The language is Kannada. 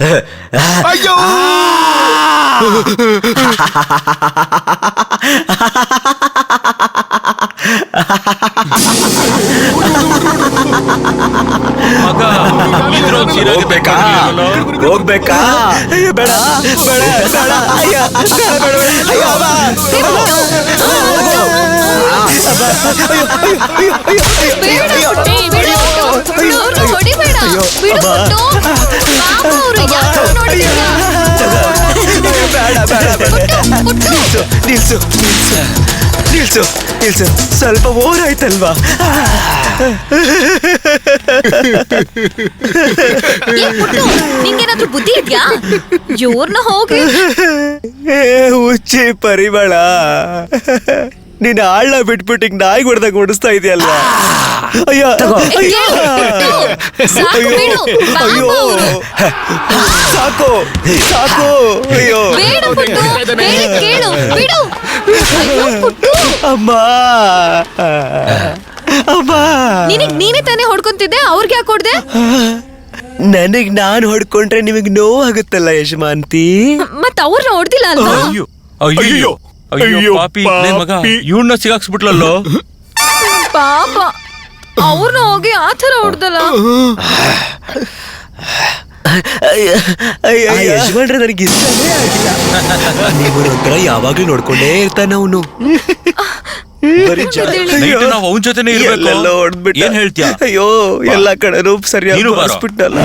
ಅಯ್ಯೋ ಹೋಗ್ಬೇಕಾ? ಅಯ್ಯೋ ಬೇಡ ಬೇಡ ಬೇಡ ಅಯ್ಯ ಬೇಡ ಬೇಡ ಅಯ್ಯೋ ನಿಲ್ಸು ನಿಲ್ಸು ನಿಲ್ಸು, ಸ್ವಲ್ಪ ಓವರ್ ಆಯ್ತಲ್ವಾ? ನಿಂಗೇನಾದ್ರೂ ಬುದ್ಧಿ ಇದ್ಯಾ? ಇವ್ರನ್ನ ಹೋಗಿ ಹುಚ್ಚಿ ಪರಿಮಳ, ನೀನ್ ಆಳ್ನ ಬಿಟ್ಬಿಟ್ಟು ನಾಯಿ ಹೊಡೆದಾಗ ಓಡಿಸ್ತಾ ಇದೆಯಲ್ವಾ? ಅಯ್ಯೋ ಅಯ್ಯೋ ಅಯ್ಯೋ ಸಾಕು ಸಾಕು ಅಯ್ಯೋ ಅಮ್ಮ ಅಮ್ಮ. ನೀನೇ ತಾನೇ ಹೊಡ್ಕೊಂತಿದ್ದೆ, ಅವ್ರಿಗೆ ಯಾಕೆ ಹೊಡ್ದೆ? ನನಗ್ ನಾನ್ ಹೊಡ್ಕೊಂಡ್ರೆ ನಿಮಗ್ ನೋವಾಗುತ್ತಲ್ಲ ಯಜಮಾನ್ತಿ. ಮತ್ ಅವ್ರನ್ನ ಹೊಡ್ದಿಲ್ಲ ಅಲ್ವಾ? ಅಯ್ಯೋ ಅಯ್ಯೋ ಪಾಪಿ ಮಗ, ಇವ್ನ ಸಿಗಾಕ್ಸ್ಬಿಟ್ಲಲ್ಲೋ. ಪಾಪ ಅವ್ರನ್ನ ಹೋಗಿ ಆತರ ಹೊಡ್ದಲ್ಲ. ಯಜಮಾನ್ರೆ ನನಗೆ ಇಷ್ಟನೇ ಆಗಿಲ್ಲ. ನೀವು ಒಂಥರ ಯಾವಾಗ್ಲೂ ನೋಡ್ಕೊಂಡೇ ಇರ್ತಾನ ಅವನು. ನಾವು ಅವನ ಜೊತೆನೆ ಇರ್ಬೇಕು. ಹೊಡ್ದ್ಬಿಟ್ಟ. ಏನ್ ಹೇಳ್ತೀಯ? ಅಯ್ಯೋ ಎಲ್ಲಾ ಕಡೆನೂ ಸರಿಯಾಗಿ ಹೊಡ್ಸ್ಬಿಟ್ಟಲ್ಲ.